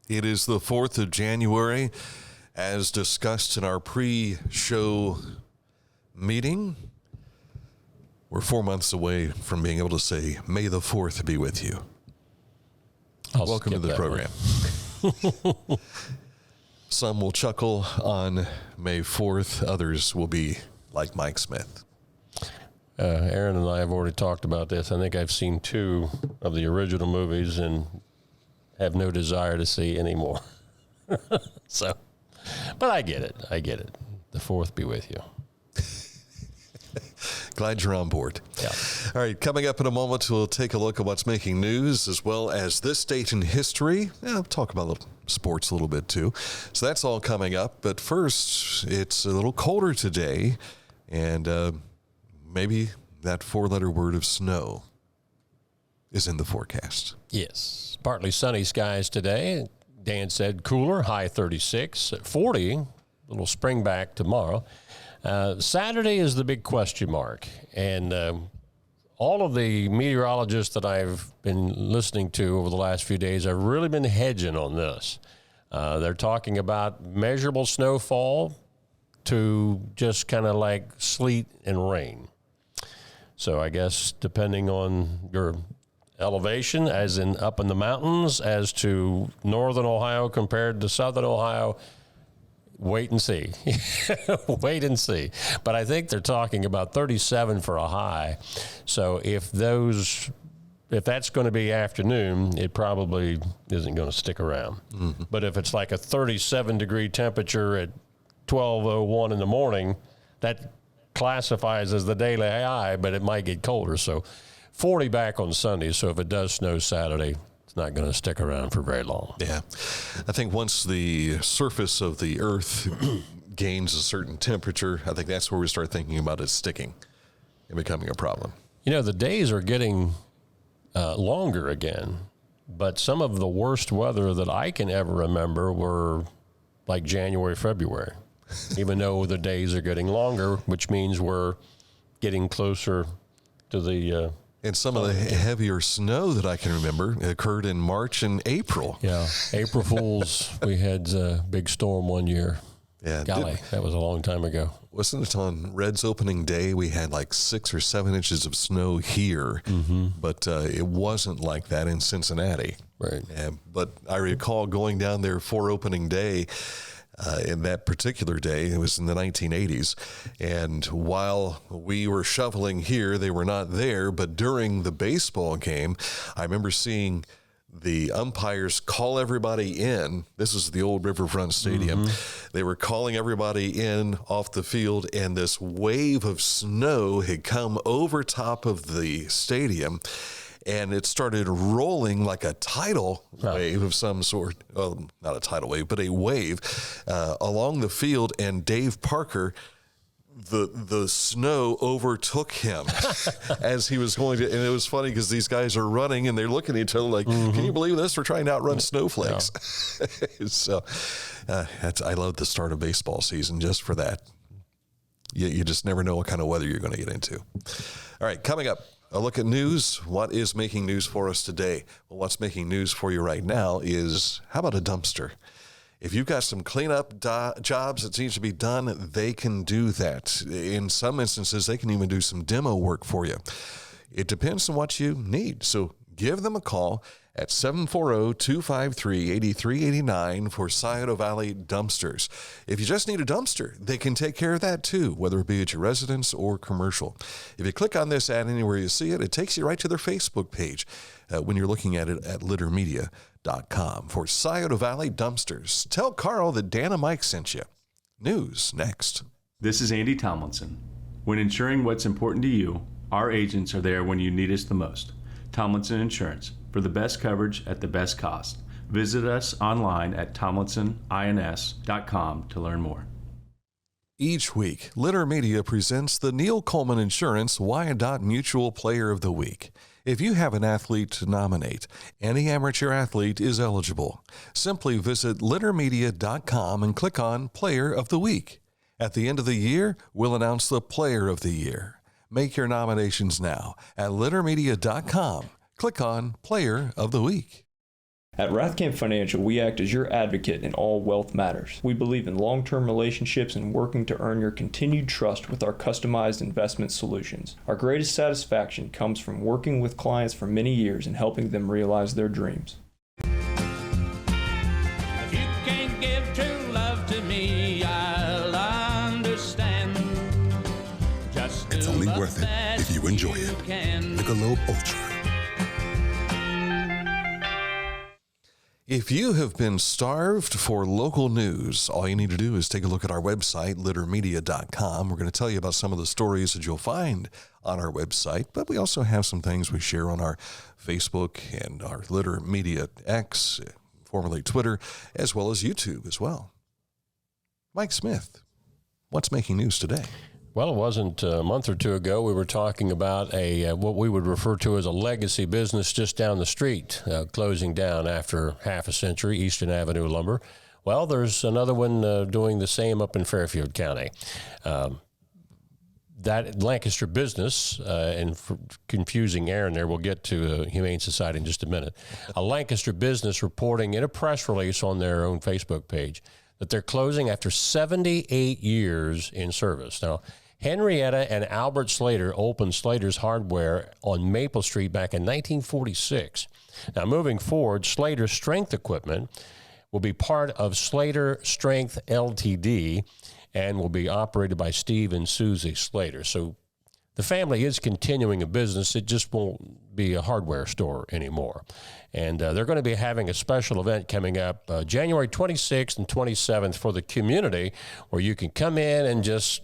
It is the 4th of January, as discussed in our pre-show meeting. We're 4 months away from being able to say, May the 4th be with you. Welcome to the program. Some will chuckle on May 4th. Others will be like Mike Smith. Aaron and I have already talked about this. I think I've seen 2 of the original movies and have no desire to see any more. But I get it. The 4th be with you. Glad you're on board. Yeah. All right, coming up in a moment, we'll take a look at what's making news as well as this date in history. We'll talk about sports a little bit too. So that's all coming up. But first, it's a little colder today, and maybe that 4-letter word of snow is in the forecast. Yes. Partly sunny skies today. Dan said cooler, high 36, 40, little spring back tomorrow. Saturday is the big question mark, and all of the meteorologists that I've been listening to over the last few days have really been hedging on this. They're talking about measurable snowfall to just kind of like sleet and rain. So I guess depending on your elevation, as in up in the mountains, as to northern Ohio compared to southern Ohio, wait and see. Wait and see. But I think they're talking about 37 for a high. So if that's going to be afternoon, it probably isn't going to stick around. Mm-hmm. But if it's like a 37-degree temperature at 12:01 in the morning, that classifies as the daily high, but it might get colder. So 40 back on Sunday. So if it does snow Saturday, not going to stick around for very long. Yeah. I think once the surface of the earth gains a certain temperature, I think that's where we start thinking about it sticking and becoming a problem. You know, the days are getting longer again, but some of the worst weather that I can ever remember were like January, February, even though the days are getting longer, which means we're getting closer to the and some of the heavier snow that I can remember occurred in March and April. Yeah, April Fools. We had a big storm one year. Yeah, golly, that was a long time ago. Wasn't it on Reds opening day? We had like 6 or 7 inches of snow here, but it wasn't like that in Cincinnati. Right. But I recall going down there for opening day. In that particular day, it was in the 1980s, and while we were shoveling here, they were not there, but during the baseball game, I remember seeing the umpires call everybody in. This is the old Riverfront Stadium. They were calling everybody in off the field, and this wave of snow had come over top of the stadium, and it started rolling like a tidal wave of some sort. Well, not a tidal wave, but a wave along the field. And Dave Parker, the snow overtook him as he was going to. And it was funny because these guys are running and they're looking at each other like, can you believe this? We're trying to outrun snowflakes. Yeah. So I love the start of baseball season just for that. You just never know what kind of weather you're going to get into. All right, coming up. A look at news. What is making news for us today? Well, what's making news for you right now is, how about a dumpster? If you've got some cleanup jobs that needs to be done, they can do that. In some instances, they can even do some demo work for you. It depends on what you need. So give them a call at 740-253-8389 for Scioto Valley Dumpsters. If you just need a dumpster, they can take care of that too, whether it be at your residence or commercial. If you click on this ad anywhere you see it, it takes you right to their Facebook page when you're looking at it at littermedia.com for Scioto Valley Dumpsters. Tell Carl that Dan and Mike sent you. News next. This is Andy Tomlinson. When ensuring what's important to you, our agents are there when you need us the most. Tomlinson Insurance, for the best coverage at the best cost. Visit us online at tomlinsonins.com to learn more. Each week, Litter Media presents the Neil Coleman Insurance Wyandotte Mutual Player of the Week. If you have an athlete to nominate, any amateur athlete is eligible. Simply visit littermedia.com and click on Player of the Week. At the end of the year, we'll announce the Player of the Year. Make your nominations now at littermedia.com. Click on Player of the Week. At Rathkamp Financial, we act as your advocate in all wealth matters. We believe in long-term relationships and working to earn your continued trust with our customized investment solutions. Our greatest satisfaction comes from working with clients for many years and helping them realize their dreams. If you can't give true love to me, I'll understand. Just It's only worth it if you enjoy it. Michelob Ultra. If you have been starved for local news, all you need to do is take a look at our website, littermedia.com. We're going to tell you about some of the stories that you'll find on our website, but we also have some things we share on our Facebook and our Litter Media X, formerly Twitter, as well as YouTube as well. Mike Smith, what's making news today? Well, it wasn't a month or two ago. We were talking about what we would refer to as a legacy business just down the street, closing down after half a century, Eastern Avenue Lumber. Well, there's another one doing the same up in Fairfield County. That Lancaster business, and for confusing Aaron there, we'll get to Humane Society in just a minute. A Lancaster business reporting in a press release on their own Facebook page that they're closing after 78 years in service. Now, Henrietta and Albert Slater opened Slater's Hardware on Maple Street back in 1946. Now, moving forward, Slater Strength Equipment will be part of Slater Strength Ltd. and will be operated by Steve and Susie Slater. So the family is continuing a business. It just won't be a hardware store anymore. And they're going to be having a special event coming up January 26th and 27th for the community, where you can come in and just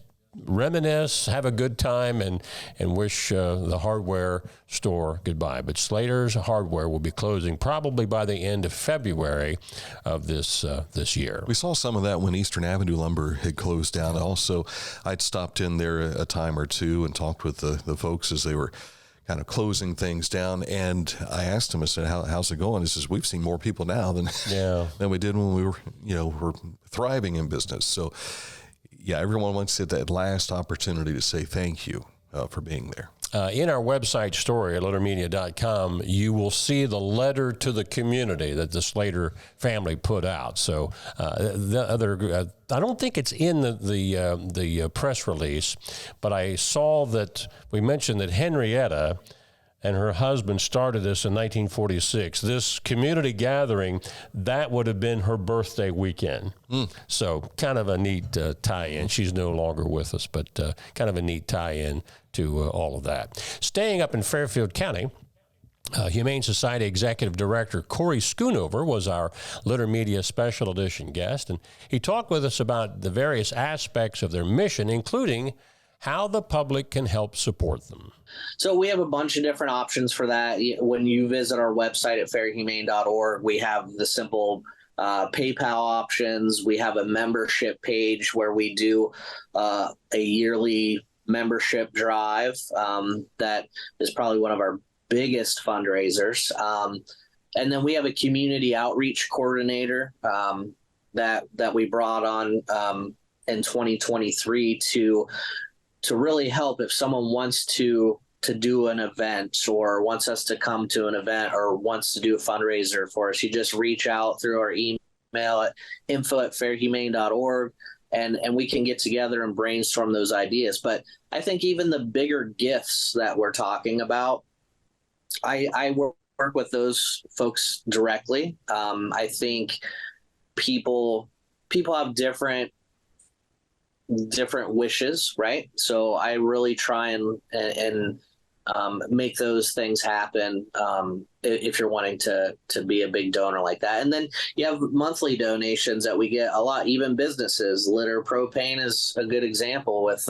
reminisce, have a good time, and wish the hardware store goodbye. But Slater's Hardware will be closing probably by the end of February of this year. We saw some of that when Eastern Avenue Lumber had closed down. Also, I'd stopped in there a time or two and talked with the folks as they were kind of closing things down. And I asked him, I said, how's it going? He says, we've seen more people now than we did when we were thriving in business. So yeah, everyone wants to get that last opportunity to say thank you for being there. In our website story at littermedia.com, you will see the letter to the community that the Slater family put out. So I don't think it's in the press release, but I saw that we mentioned that Henrietta and her husband started this in 1946. This community gathering, that would have been her birthday weekend. So kind of a neat tie-in. She's no longer with us, but kind of a neat tie-in to all of that. Staying up in Fairfield County, Humane Society Executive Director Corey Schoonover was our Litter Media Special Edition guest, and he talked with us about the various aspects of their mission, including how the public can help support them. So we have a bunch of different options for that. When you visit our website at fairhumane.org, we have the simple PayPal options. We have a membership page where we do a yearly membership drive that is probably one of our biggest fundraisers. And then we have a community outreach coordinator that we brought on in 2023 to really help if someone wants to do an event or wants us to come to an event or wants to do a fundraiser for us. You just reach out through our email at info@fairhumane.org and we can get together and brainstorm those ideas. But I think even the bigger gifts that we're talking about, I work with those folks directly. I think people have different wishes, right? So I really try and make those things happen if you're wanting to be a big donor like that. And then you have monthly donations that we get a lot, even businesses. Litter Propane is a good example with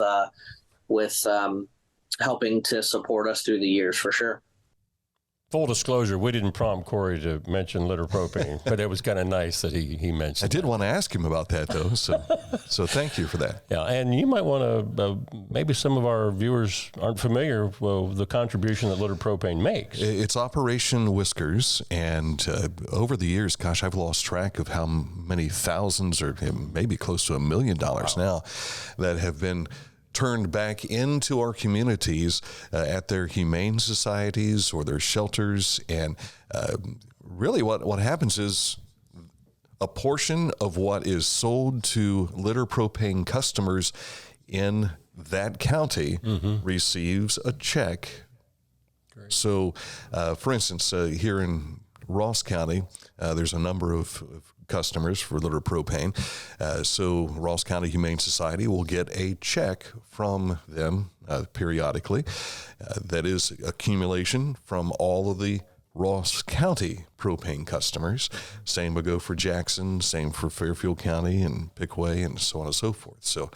helping to support us through the years for sure. Full disclosure, we didn't prompt Corey to mention Litter Propane, but it was kind of nice that he mentioned I did want to ask him about that, though, so thank you for that. Yeah, and you might want to, maybe some of our viewers aren't familiar with the contribution that Litter Propane makes. It's Operation Whiskers, and over the years, gosh, I've lost track of how many thousands or maybe close to $1 million now that have been turned back into our communities at their humane societies or their shelters, and really what happens is a portion of what is sold to litter propane customers in that county receives a check. Great. So, for instance, here in Ross County, there's a number of customers for litter propane. So Ross County Humane Society will get a check from them periodically. That is accumulation from all of the Ross County propane customers. Same would go for Jackson, same for Fairfield County and Pickaway and so on and so forth. So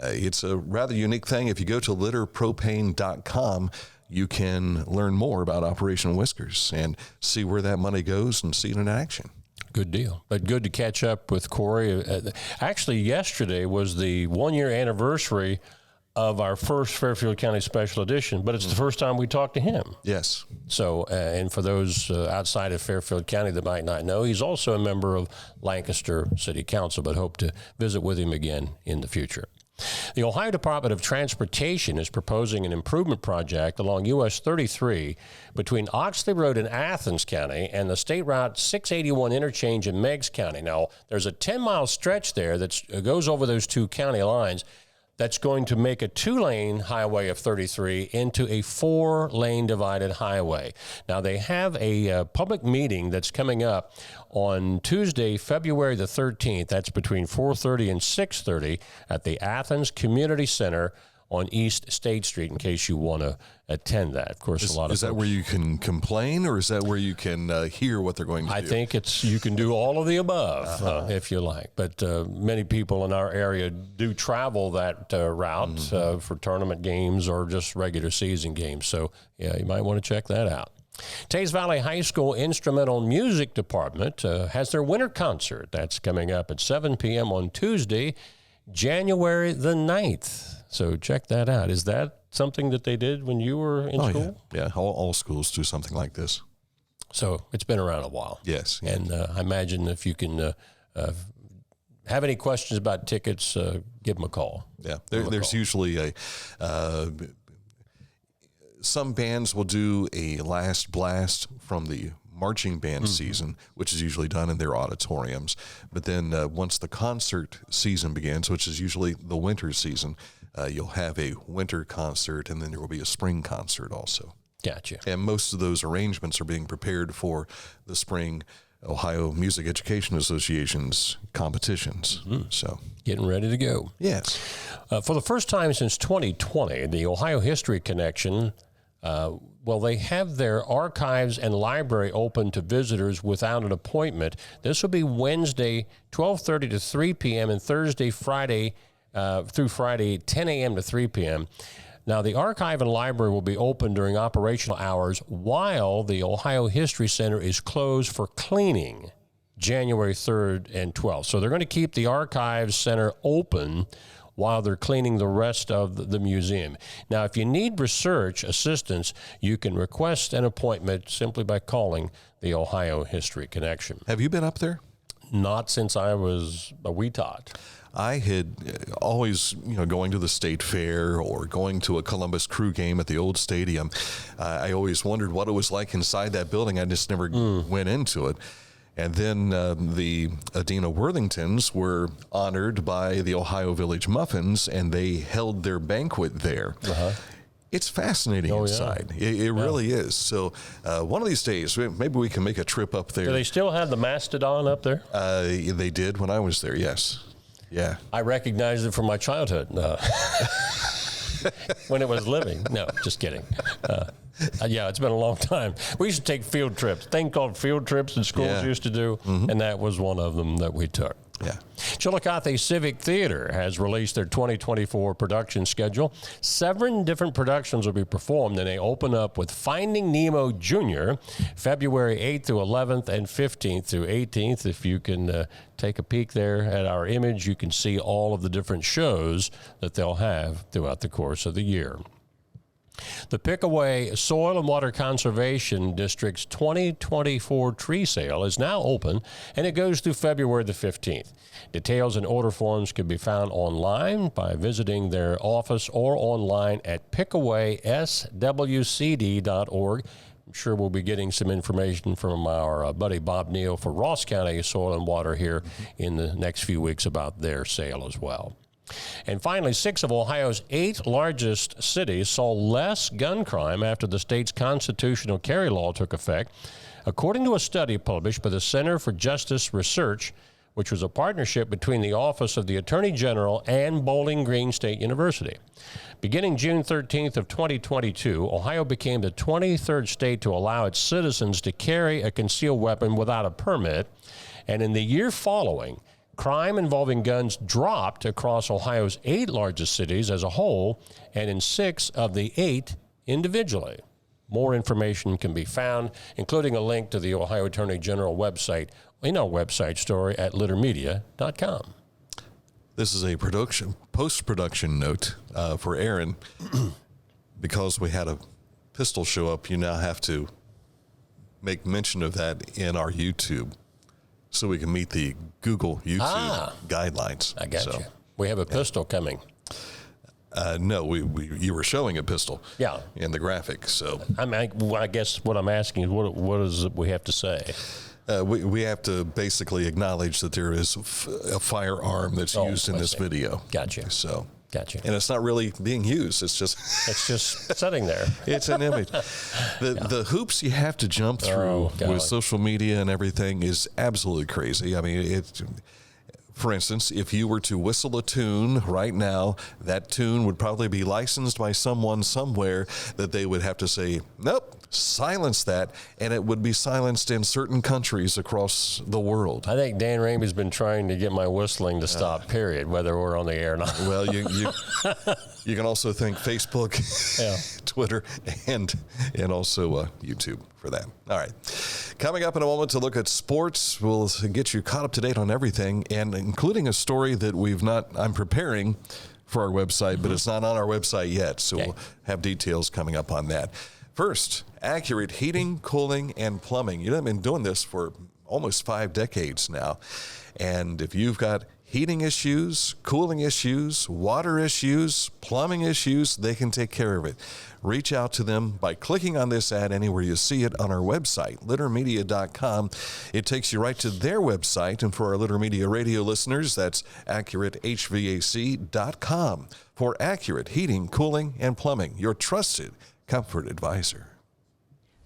it's a rather unique thing. If you go to litterpropane.com, you can learn more about Operation Whiskers and see where that money goes and see it in action. Good deal. But good to catch up with Corey. Actually, yesterday was the 1-year anniversary of our first Fairfield County Special Edition, but it's the first time we talked to him. Yes. So, and for those outside of Fairfield County that might not know, he's also a member of Lancaster City Council, but hope to visit with him again in the future. The Ohio Department of Transportation is proposing an improvement project along US 33 between Oxley Road in Athens County and the State Route 681 interchange in Meigs County. Now, there's a 10-mile stretch there that goes over those two county lines that's going to make a 2-lane highway of 33 into a 4-lane divided highway. Now, they have a public meeting that's coming up on Tuesday, February the 13th. That's between 4:30 and 6:30 at the Athens Community Center on East State Street, in case you want to attend that. Of course, Is that where you can complain, or is that where you can hear what they're going to do? I think you can do all of the above, if you like. But many people in our area do travel that route for tournament games or just regular season games. So, yeah, you might want to check that out. Tays Valley High School Instrumental Music Department has their winter concert. That's coming up at 7 p.m. on Tuesday, January the 9th. So check that out. Is that something that they did when you were in school? Yeah, all schools do something like this. So it's been around a while. Yes. And I imagine if you can have any questions about tickets, give them a call. Yeah, there's usually some bands will do a last blast from the marching band season, which is usually done in their auditoriums. But then once the concert season begins, which is usually the winter season, you'll have a winter concert, and then there will be a spring concert also. Gotcha. And most of those arrangements are being prepared for the spring Ohio Music Education Association's competitions. So getting ready to go. Yes. For the first time since 2020, the Ohio History Connection, they have their archives and library open to visitors without an appointment. This will be Wednesday, 12:30 to 3 p.m. and Thursday, Friday through Friday, 10 a.m. to 3 p.m. Now, the archive and library will be open during operational hours while the Ohio History Center is closed for cleaning January 3rd and 12th. So they're going to keep the Archives Center open while they're cleaning the rest of the museum. Now, if you need research assistance, you can request an appointment simply by calling the Ohio History Connection. Have you been up there? Not since I was a wee tot. I had always, going to the state fair or going to a Columbus Crew game at the old stadium, I always wondered what it was like inside that building. I just never went into it. And then the Adina Worthingtons were honored by the Ohio Village Muffins, and they held their banquet there. It's fascinating inside. Yeah. It really is. So one of these days, maybe we can make a trip up there. Do they still have the Mastodon up there? They did when I was there, yes. Yeah. I recognized it from my childhood when it was living. No, just kidding. Yeah, it's been a long time. We used to take field trips, thing called field trips that schools used to do, and that was one of them that we took. Yeah. Chillicothe Civic Theater has released their 2024 production schedule. 7 different productions will be performed, and they open up with Finding Nemo Jr., February 8th through 11th and 15th through 18th. If you can take a peek there at our image, you can see all of the different shows that they'll have throughout the course of the year. The Pickaway Soil and Water Conservation District's 2024 tree sale is now open, and it goes through February the 15th. Details and order forms can be found online by visiting their office or online at pickawayswcd.org. I'm sure we'll be getting some information from our buddy Bob Neal for Ross County Soil and Water here in the next few weeks about their sale as well. And finally, 6 of Ohio's 8 largest cities saw less gun crime after the state's constitutional carry law took effect, according to a study published by the Center for Justice Research, which was a partnership between the Office of the Attorney General and Bowling Green State University. Beginning June 13th of 2022, Ohio became the 23rd state to allow its citizens to carry a concealed weapon without a permit, and in the year following, crime involving guns dropped across Ohio's 8 largest cities as a whole, and in 6 of the 8 individually. More information can be found, including a link to the Ohio Attorney General website in our website story at littermedia.com. This is a post-production note for Aaron. Because we had a pistol show up, you now have to make mention of that in our YouTube so we can meet the Google YouTube guidelines. I got you. We have a pistol coming. No, you were showing a pistol. Yeah. In the graphic. So I guess what I'm asking is what does we have to say? We have to basically acknowledge that there is a firearm that's used in this video. Gotcha. So. Gotcha. And it's not really being used. It's just sitting there. It's an image. The hoops you have to jump through with social media and everything is absolutely crazy. I mean, for instance, if you were to whistle a tune right now, that tune would probably be licensed by someone somewhere that they would have to say, nope, silence that, and it would be silenced in certain countries across the world. I think Dan Ramey's been trying to get my whistling to stop, period, whether we're on the air or not. Well, you can also thank Facebook, Twitter, and also YouTube for that. All right. Coming up in a moment to look at sports, we'll get you caught up to date on everything, and including a story that I'm preparing for our website, but it's not on our website yet, so we'll have details coming up on that. First, Accurate Heating, Cooling, and Plumbing. You know, I've been doing this for almost 5 decades now, and if you've got heating issues, cooling issues, water issues, plumbing issues, they can take care of it. Reach out to them by clicking on this ad anywhere you see it on our website, littermedia.com. It takes you right to their website, and for our Litter Media radio listeners, that's accuratehvac.com for Accurate Heating, Cooling, and Plumbing, your trusted comfort advisor.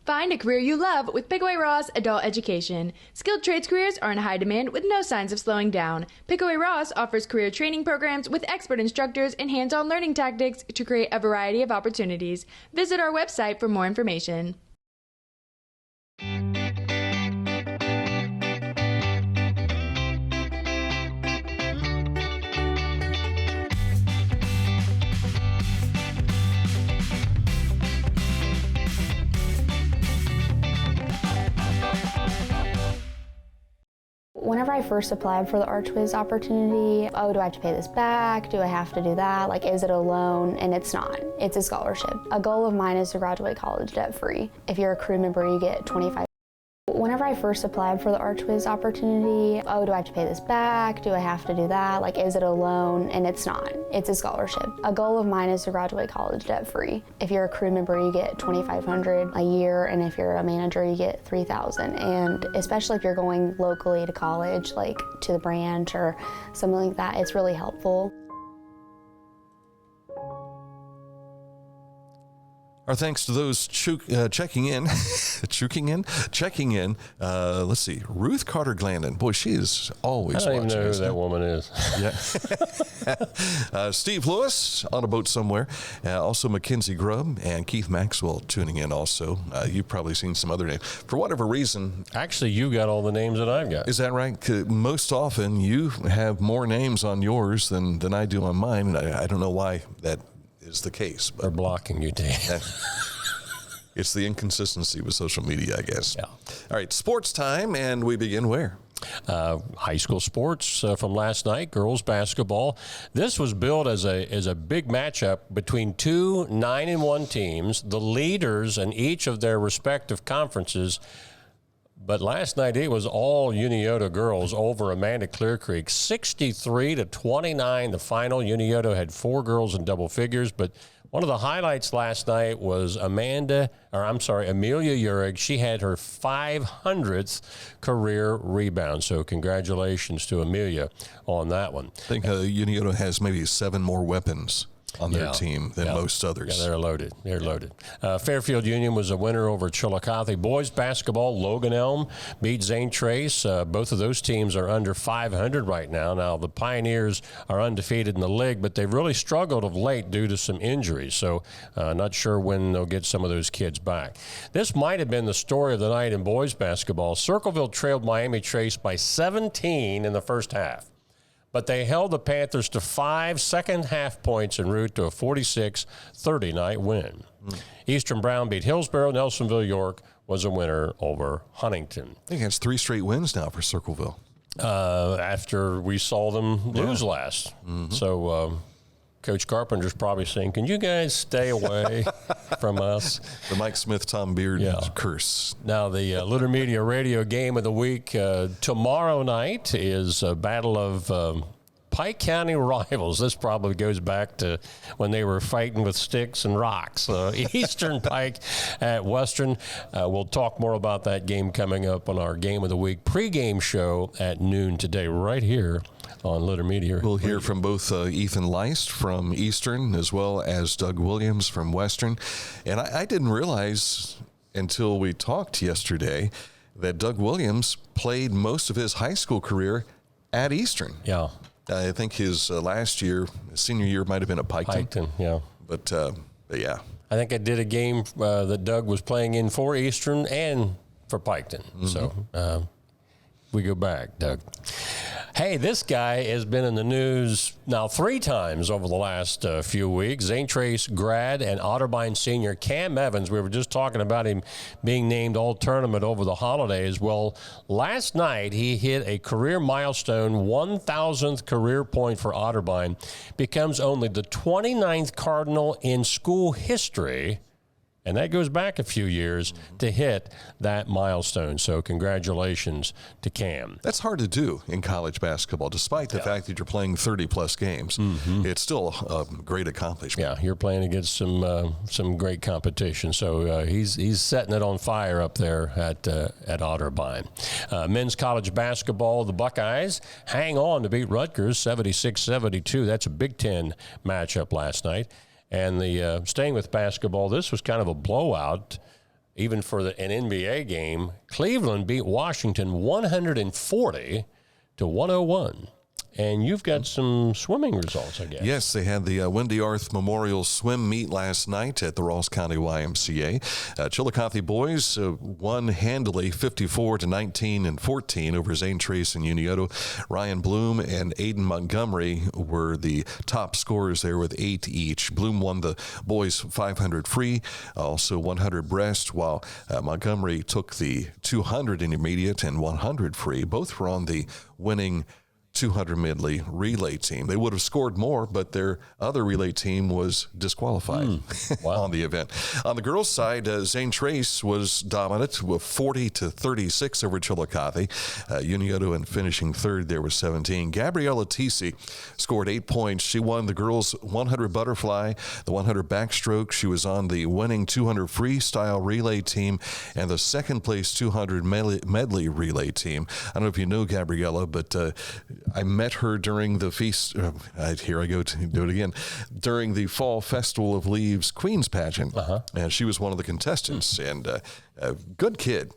Find a career you love with Pickaway Ross Adult Education. Skilled trades careers are in high demand with no signs of slowing down. Pickaway Ross offers career training programs with expert instructors and hands-on learning tactics to create a variety of opportunities. Visit our website for more information. Whenever I first applied for the ArchWiz opportunity, do I have to pay this back? Do I have to do that? Like, is it a loan? And it's not. It's a scholarship. A goal of mine is to graduate college debt-free. If you're a crew member, you get $25. Whenever I first applied for the ArchWiz opportunity, do I have to pay this back? Do I have to do that? Like, is it a loan? And it's not. It's a scholarship. A goal of mine is to graduate college debt-free. If you're a crew member, you get $2,500 a year, and if you're a manager, you get $3,000. And especially if you're going locally to college, like to the branch or something like that, it's really helpful. Our thanks to those checking in. Let's see, Ruth Carter Glandon. Boy, she is always watching. I don't even know who that woman is. Yeah. Steve Lewis on a boat somewhere. Also Mackenzie Grubb and Keith Maxwell tuning in also. You've probably seen some other names. For whatever reason. Actually, you got all the names that I've got. Is that right? Most often you have more names on yours than I do on mine. And I don't know why that is the case. But they're blocking you, Dan. It's the inconsistency with social media, I guess. Yeah. All right, sports time, and we begin where? High school sports from last night, girls basketball. This was billed as a big matchup between 2 9-1 teams, the leaders in each of their respective conferences. But last night it was all Uniota girls over Amanda Clear Creek, 63-29. The final. Uniota had 4 girls in double figures, but One of the highlights last night was Amelia Uhrig. She had her 500th career rebound. So congratulations to Amelia on that one. I think Unioto has maybe 7 more weapons on their team than most others. Yeah, they're loaded. They're loaded. Fairfield Union was a winner over Chillicothe. Boys basketball, Logan Elm beat Zane Trace. Both of those teams are under 500 right now. Now, the Pioneers are undefeated in the league, but they've really struggled of late due to some injuries. So not sure when they'll get some of those kids back. This might have been the story of the night in boys basketball. Circleville trailed Miami Trace by 17 in the first half. But they held the Panthers to 5 second-half points en route to a 46-30 night win. Eastern Brown beat Hillsborough. Nelsonville York was a winner over Huntington. I think it's 3 straight wins now for Circleville. After we saw them lose last. So Coach Carpenter's probably saying, can you guys stay away from us? The Mike Smith, Tom Beard curse. Now, the Litter Media Radio Game of the Week tomorrow night is a battle of Pike County rivals. This probably goes back to when they were fighting with sticks and rocks. Eastern Pike at Western. We'll talk more about that game coming up on our Game of the Week pregame show at noon today, right here on Litter Media. We'll hear from both Ethan Leist from Eastern as well as Doug Williams from Western. And I didn't realize until we talked yesterday that Doug Williams played most of his high school career at Eastern. Yeah. I think his senior year might have been at Piketon. Piketon, yeah. But yeah. I think I did a game that Doug was playing in for Eastern and for Piketon. So we go back, Doug. Hey, this guy has been in the news now 3 times over the last few weeks. Zane Trace grad and Otterbein senior Cam Evans. We were just talking about him being named all-tournament over the holidays. Well, last night he hit a career milestone, 1,000th career point for Otterbein. Becomes only the 29th Cardinal in school history, and that goes back a few years, to hit that milestone. So congratulations to Cam. That's hard to do in college basketball, despite the fact that you're playing 30-plus games. It's still a great accomplishment. Yeah, you're playing against some great competition. So he's setting it on fire up there at Otterbein. Men's college basketball, the Buckeyes hang on to beat Rutgers 76-72. That's a Big Ten matchup last night. And the staying with basketball, this was kind of a blowout, even for an NBA game. Cleveland beat Washington 140-101. And you've got some swimming results, I guess. Yes, they had the Wendy Arth Memorial Swim Meet last night at the Ross County YMCA. Chillicothe boys won handily 54-19 and 14 over Zane Trace and Unioto. Ryan Bloom and Aiden Montgomery were the top scorers there with 8 each. Bloom won the boys 500 free, also 100 breast, while Montgomery took the 200 intermediate and 100 free. Both were on the winning 200 medley relay team. They would have scored more, but their other relay team was disqualified on the event. On the girls' side, Zane Trace was dominant with 40-36 over Chillicothe. Unioto in finishing third there was 17. Gabriella Tisi scored 8 points. She won the girls' 100 butterfly, the 100 backstroke. She was on the winning 200 freestyle relay team and the second place 200 medley relay team. I don't know if you know Gabriella, but I met her during the feast. Here I go to do it again. During the Fall Festival of Leaves Queen's pageant, and she was one of the contestants. And a good kid,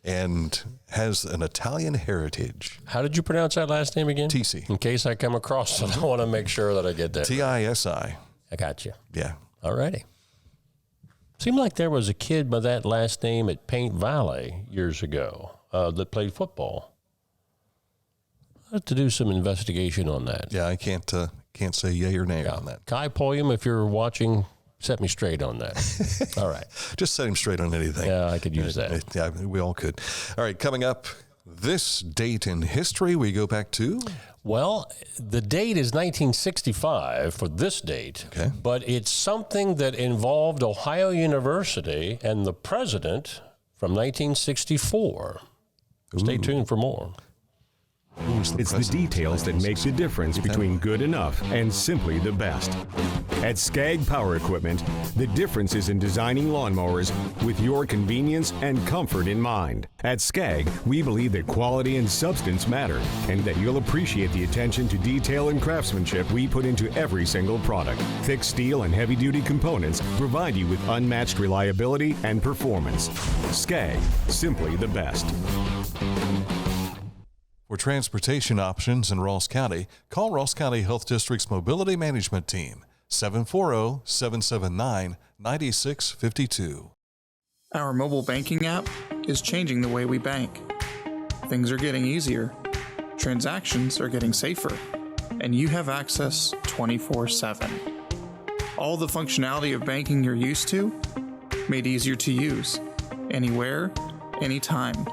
and has an Italian heritage. How did you pronounce that last name again? Tisi. In case I come across it, I want to make sure that I get that. Tisi. I got you. Yeah. All righty. Seemed like there was a kid by that last name at Paint Valley years ago that played football. I have to do some investigation on that. Yeah, I can't say yay or nay on that. Kai Pulliam, if you're watching, set me straight on that. All right. Just set him straight on anything. Yeah, I could use that. Yeah, we all could. All right, coming up, this date in history we go back to? Well, the date is 1965 for this date, but it's something that involved Ohio University and the president from 1964. Stay tuned for more. It's the details that make the difference between good enough and simply the best. At Skag Power Equipment, the difference is in designing lawnmowers with your convenience and comfort in mind. At Skag, we believe that quality and substance matter, and that you'll appreciate the attention to detail and craftsmanship we put into every single product. Thick steel and heavy-duty components provide you with unmatched reliability and performance. Skag, simply the best. For transportation options in Ross County, call Ross County Health District's Mobility Management Team, 740-779-9652. Our mobile banking app is changing the way we bank. Things are getting easier, transactions are getting safer, and you have access 24/7. All the functionality of banking you're used to, made easier to use, anywhere, anytime,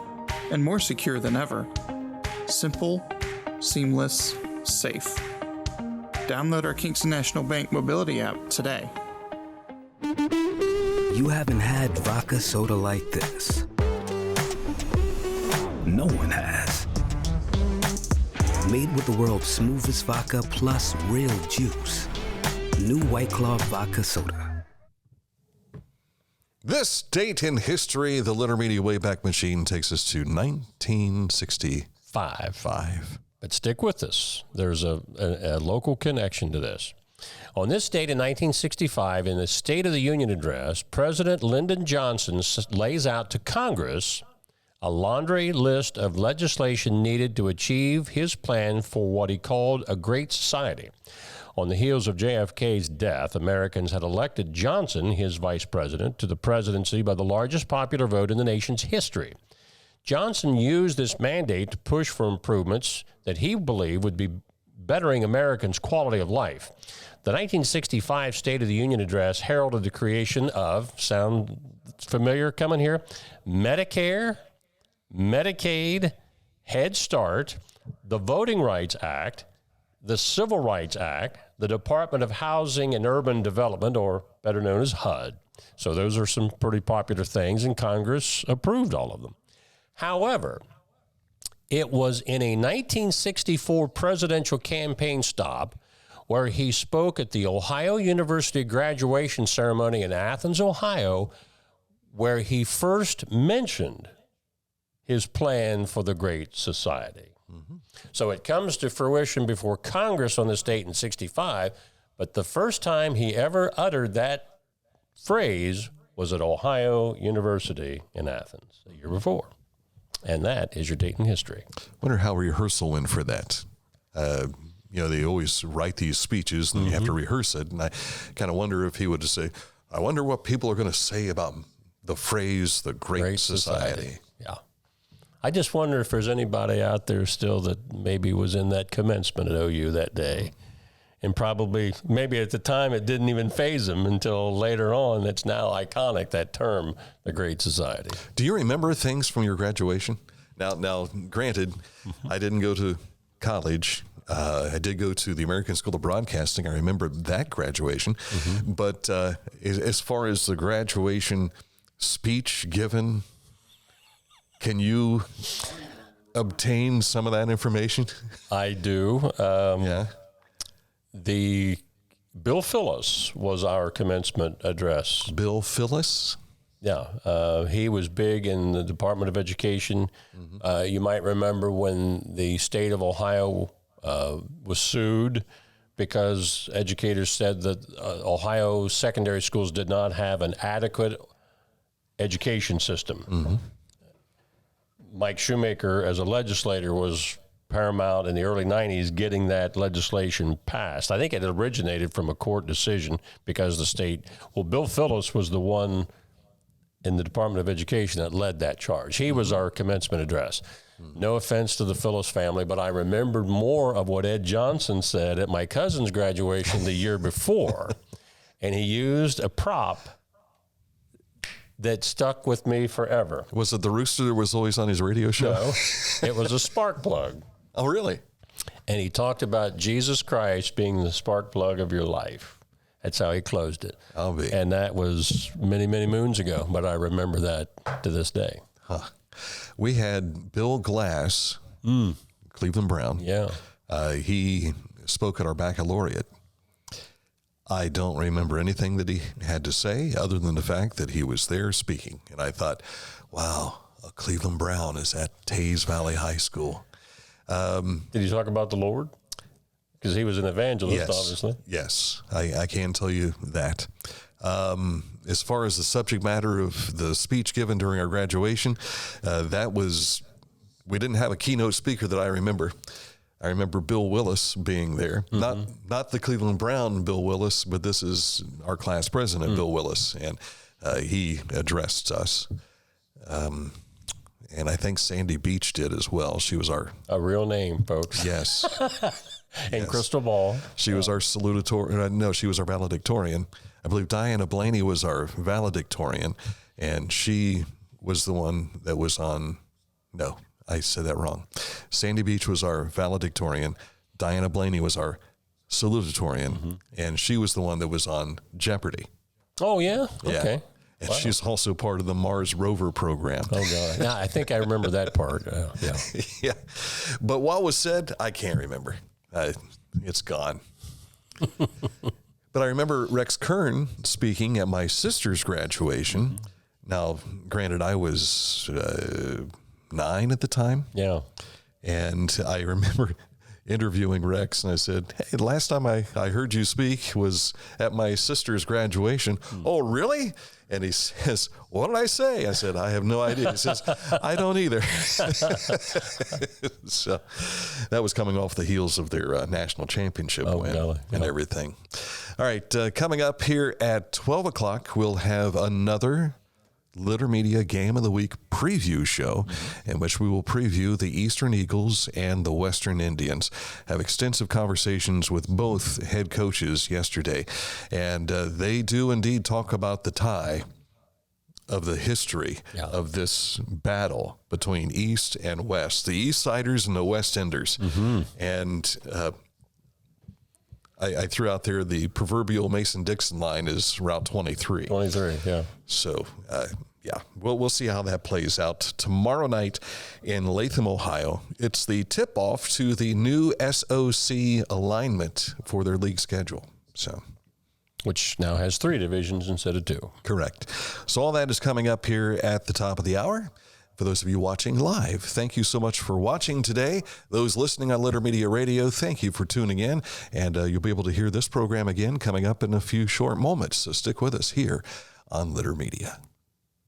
and more secure than ever. Simple, seamless, safe. Download our Kingston National Bank mobility app today. You haven't had vodka soda like this. No one has. Made with the world's smoothest vodka plus real juice. New White Claw Vodka Soda. This date in history, the Letter Media Wayback Machine takes us to 1965. But stick with us. There's a local connection to this. On this date in 1965, in the State of the Union address, President Lyndon Johnson lays out to Congress a laundry list of legislation needed to achieve his plan for what he called a great society. On the heels of JFK's death, Americans had elected Johnson, his vice president, to the presidency by the largest popular vote in the nation's history. Johnson used this mandate to push for improvements that he believed would be bettering Americans' quality of life. The 1965 State of the Union address heralded the creation of, sound familiar coming here, Medicare, Medicaid, Head Start, the Voting Rights Act, the Civil Rights Act, the Department of Housing and Urban Development, or better known as HUD. So those are some pretty popular things, and Congress approved all of them. However, it was in a 1964 presidential campaign stop where he spoke at the Ohio University graduation ceremony in Athens, Ohio, where he first mentioned his plan for the Great Society. Mm-hmm. So it comes to fruition before Congress on this date in 65, but the first time he ever uttered that phrase was at Ohio University in Athens the year before. And that is your date in history. Wonder how rehearsal went for that. They always write these speeches and you have to rehearse it. And I kind of wonder if he would just say, I wonder what people are going to say about the phrase, the Great Society. Yeah. I just wonder if there's anybody out there still that maybe was in that commencement at OU that day. And probably, maybe at the time, it didn't even faze him until later on. It's now iconic, that term, the Great Society. Do you remember things from your graduation? Now, granted, I didn't go to college. I did go to the American School of Broadcasting. I remember that graduation. Mm-hmm. But as far as the graduation speech given, can you obtain some of that information? I do. Yeah. Bill Phillips was our commencement address. Bill Phillips? Yeah. He was big in the Department of Education. Mm-hmm. You might remember when the state of Ohio was sued because educators said that Ohio secondary schools did not have an adequate education system. Mm-hmm. Mike Shoemaker, as a legislator, was paramount in the early 90s getting that legislation passed. I think it originated from a court decision because the state, Bill Phillips was the one in the Department of Education that led that charge. He was our commencement address. No offense to the Phillips family, but I remembered more of what Ed Johnson said at my cousin's graduation the year before. And he used a prop that stuck with me forever. Was it the rooster that was always on his radio show? No, it was a spark plug. Oh, really? And he talked about Jesus Christ being the spark plug of your life. That's how he closed it. I'll be. And that was many, many moons ago, but I remember that to this day. Huh. We had Bill Glass Cleveland Brown. Yeah. He spoke at our baccalaureate. I don't remember anything that he had to say other than the fact that he was there speaking. And I thought, wow, a Cleveland Brown is at Tays Valley High School. Did he talk about the Lord? Because he was an evangelist, obviously. Yes, I can tell you that. As far as the subject matter of the speech given during our graduation, we didn't have a keynote speaker that I remember. I remember Bill Willis being there, not the Cleveland Brown Bill Willis, but this is our class president, Bill Willis, and he addressed us. And I think Sandy Beach did as well. She was a real name, folks. Yes. And Crystal Ball. She was our salutatorian. No, she was our valedictorian. I believe Diana Blaney was our valedictorian, and she was the one that was on. No, I said that wrong. Sandy Beach was our valedictorian. Diana Blaney was our salutatorian, and she was the one that was on Jeopardy. Oh, yeah? Okay. Yeah. And she's also part of the Mars rover program. Oh, God. Yeah, I think I remember that part. Yeah. Yeah. But what was said, I can't remember. It's gone. But I remember Rex Kern speaking at my sister's graduation. Now, granted, I was 9 at the time. Yeah. And I remember interviewing Rex, and I said, hey, the last time I heard you speak was at my sister's graduation. Oh, really? And he says, what did I say? I said, I have no idea. He says, I don't either. So that was coming off the heels of their national championship win and everything. All right, coming up here at 12 o'clock, we'll have another Litter Media Game of the Week preview show in which we will preview the Eastern Eagles and the Western Indians. Have extensive conversations with both head coaches yesterday, and they do indeed talk about the tie of the history of this battle between East and West, the East Siders and the West Enders. And I threw out there the proverbial Mason-Dixon line is Route 23. 23, yeah. So, yeah, we'll see how that plays out tomorrow night in Latham, Ohio. It's the tip-off to the new SOC alignment for their league schedule. So, which now has 3 divisions instead of 2. Correct. So all that is coming up here at the top of the hour. For those of you watching live, thank you so much for watching today. Those listening on Litter Media Radio, thank you for tuning in. And you'll be able to hear this program again coming up in a few short moments. So stick with us here on Litter Media.